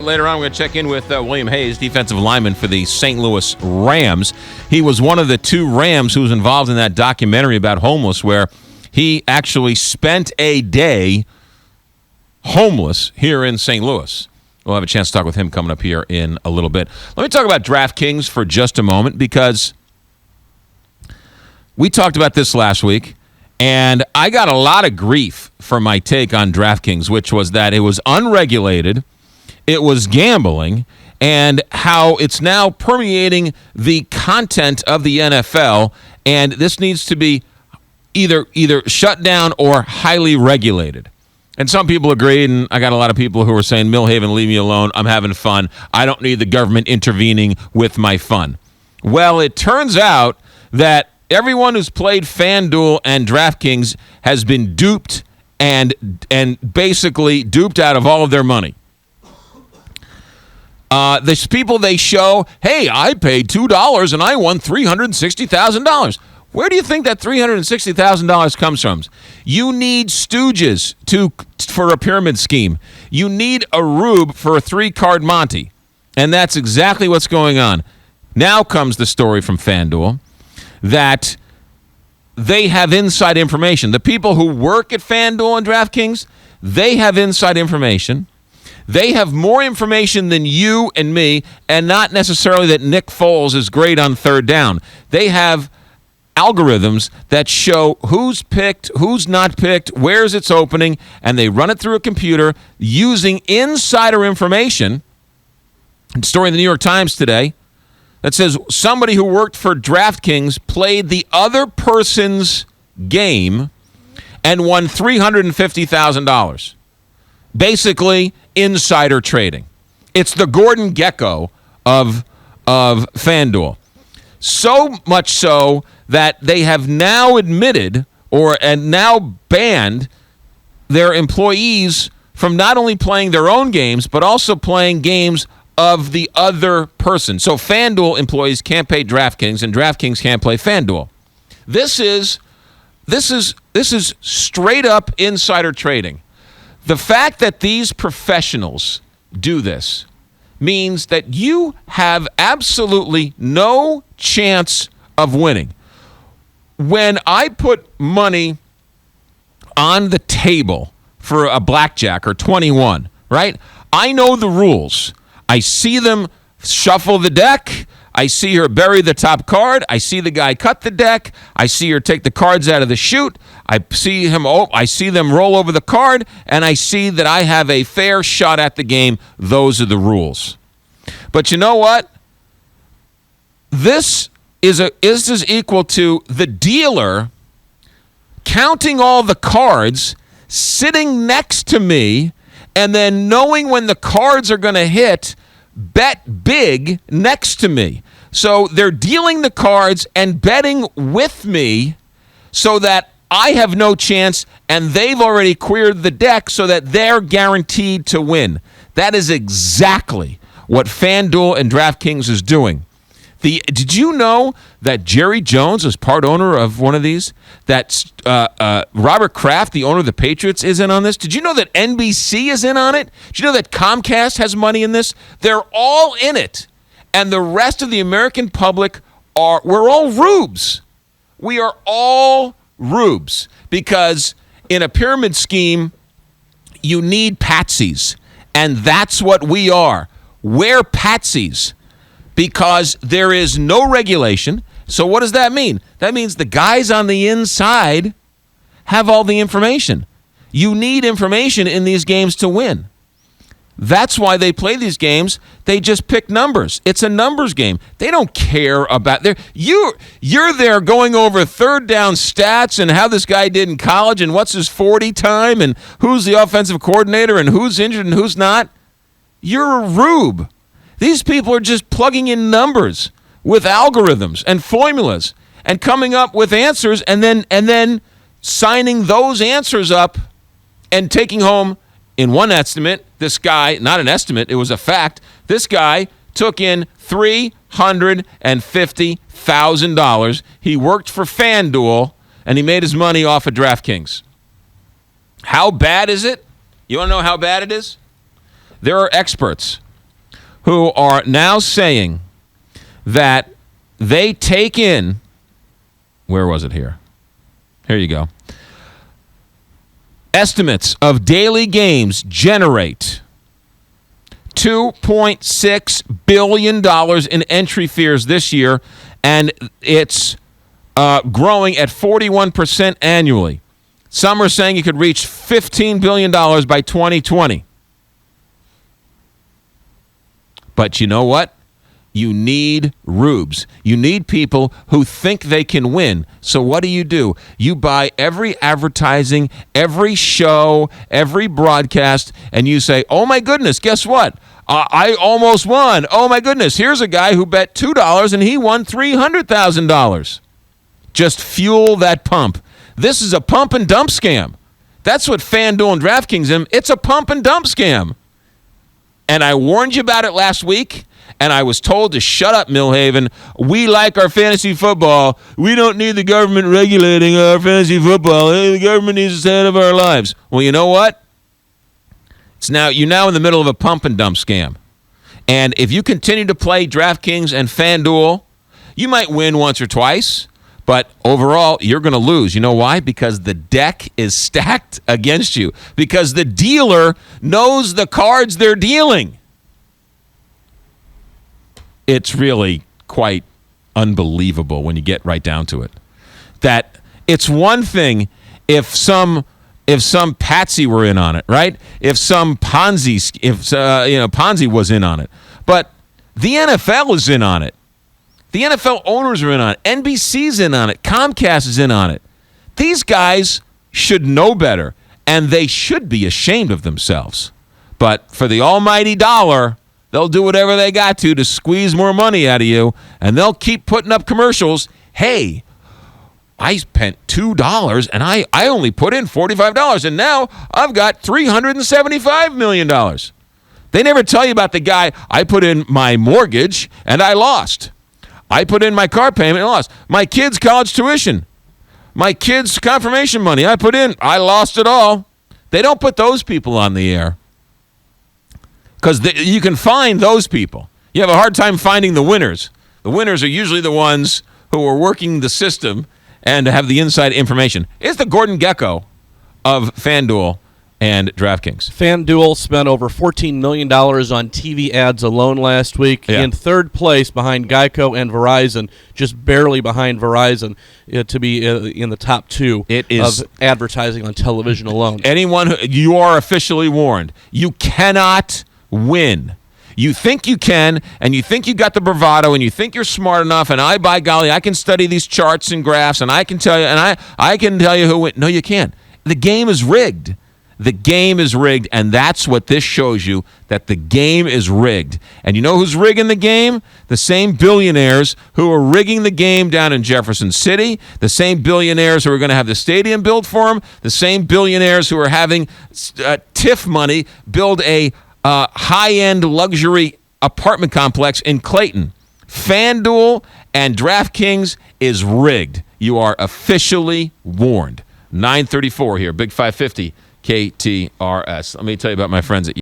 later on, we're going to check in with William Hayes, defensive lineman for the St. Louis Rams. He was one of the 2 Rams who was involved in that documentary about homeless, where he actually spent a day homeless here in St. Louis. We'll have a chance to talk with him coming up here in a little bit. Let me talk about DraftKings for just a moment, because we talked about this last week, and I got a lot of grief for my take on DraftKings, which was that it was unregulated, it was gambling, and how it's now permeating the content of the NFL, and this needs to be either shut down or highly regulated. And some people agreed, and I got a lot of people who were saying, Millhaven, leave me alone. I'm having fun. I don't need the government intervening with my fun. Well, it turns out that everyone who's played FanDuel and DraftKings has been duped and basically duped out of all of their money. There's people they show, hey, I paid $2 and I won $360,000. Where do you think that $360,000 comes from? You need stooges for a pyramid scheme. You need a rube for a 3-card Monty. And that's exactly what's going on. Now comes the story from FanDuel that they have inside information. The people who work at FanDuel and DraftKings, they have inside information. They have more information than you and me, and not necessarily that Nick Foles is great on third down. They have algorithms that show who's picked, who's not picked, where's it's opening, and they run it through a computer using insider information. A story in the New York Times today that says somebody who worked for DraftKings played the other person's game and won $350,000. Basically, insider trading. It's the Gordon Gekko of FanDuel. So much so that they have now admitted and now banned their employees from not only playing their own games, but also playing games of the other person. So FanDuel employees can't pay DraftKings, and DraftKings can't play FanDuel. This is straight up insider trading. The fact that these professionals do this means that you have absolutely no chance of winning. When I put money on the table for a blackjack or 21, right? I know the rules. I see them shuffle the deck. I see her bury the top card. I see the guy cut the deck. I see her take the cards out of the chute. I see them roll over the card, and I see that I have a fair shot at the game. Those are the rules. But you know what? This is equal to the dealer counting all the cards, sitting next to me, and then knowing when the cards are going to hit, bet big next to me. So they're dealing the cards and betting with me so that I have no chance, and they've already cleared the deck so that they're guaranteed to win. That is exactly what FanDuel and DraftKings is doing. Did you know that Jerry Jones is part owner of one of these? That Robert Kraft, the owner of the Patriots, is in on this? Did you know that NBC is in on it? Did you know that Comcast has money in this? They're all in it. And the rest of the American public we're all rubes. We are all rubes. Because in a pyramid scheme, you need patsies. And that's what we are. We're patsies. Because there is no regulation. So what does that mean? That means the guys on the inside have all the information. You need information in these games to win. That's why they play these games. They just pick numbers. It's a numbers game. They don't care about you're there going over third down stats and how this guy did in college and what's his 40 time and who's the offensive coordinator and who's injured and who's not. You're a rube. These people are just plugging in numbers with algorithms and formulas and coming up with answers and then signing those answers up and taking home, in one estimate, this guy, not an estimate, it was a fact, this guy took in $350,000. He worked for FanDuel, and he made his money off of DraftKings. How bad is it? You want to know how bad it is? There are experts who are now saying that they take in, where was it here? Here you go. Estimates of daily games generate $2.6 billion in entry fees this year, and it's growing at 41% annually. Some are saying it could reach $15 billion by 2020. But you know what? You need rubes. You need people who think they can win. So what do? You buy every advertising, every show, every broadcast, and you say, oh my goodness, guess what? I almost won. Oh my goodness, here's a guy who bet $2 and he won $300,000. Just fuel that pump. This is a pump and dump scam. That's what FanDuel and DraftKings is. It's a pump and dump scam. And I warned you about it last week, and I was told to shut up, Millhaven. We like our fantasy football. We don't need the government regulating our fantasy football. The government needs to stay out of our lives. Well, you know what? You're now in the middle of a pump and dump scam. And if you continue to play DraftKings and FanDuel, you might win once or twice, but overall, you're going to lose. You know why? Because the deck is stacked against you. Because the dealer knows the cards they're dealing. It's really quite unbelievable when you get right down to it. That it's one thing if some patsy were in on it, right? If some Ponzi was in on it. But the NFL is in on it. The NFL owners are in on it. NBC's in on it. Comcast is in on it. These guys should know better, and they should be ashamed of themselves. But for the almighty dollar, they'll do whatever they got to squeeze more money out of you, and they'll keep putting up commercials. Hey, I spent $2, and I only put in $45, and now I've got $375 million. They never tell you about the guy, I put in my mortgage, and I lost. I put in my car payment and lost. My kid's college tuition. My kid's confirmation money. I put in. I lost it all. They don't put those people on the air. Because you can find those people. You have a hard time finding the winners. The winners are usually the ones who are working the system and have the inside information. It's the Gordon Gekko of FanDuel and DraftKings. FanDuel spent over $14 million on TV ads alone last week. Yeah. In third place behind Geico and Verizon, just barely behind Verizon to be in the top two of advertising on television alone. You are officially warned. You cannot win. You think you can, and you think you got the bravado, and you think you're smart enough, and by golly, I can study these charts and graphs, and I can tell you, I can tell you who wins. No, you can't. The game is rigged. The game is rigged, and that's what this shows you, that the game is rigged. And you know who's rigging the game? The same billionaires who are rigging the game down in Jefferson City, the same billionaires who are going to have the stadium built for them, the same billionaires who are having TIF money build a high-end luxury apartment complex in Clayton. FanDuel and DraftKings is rigged. You are officially warned. 9:34 here, Big 550. KTRS. Let me tell you about my friends at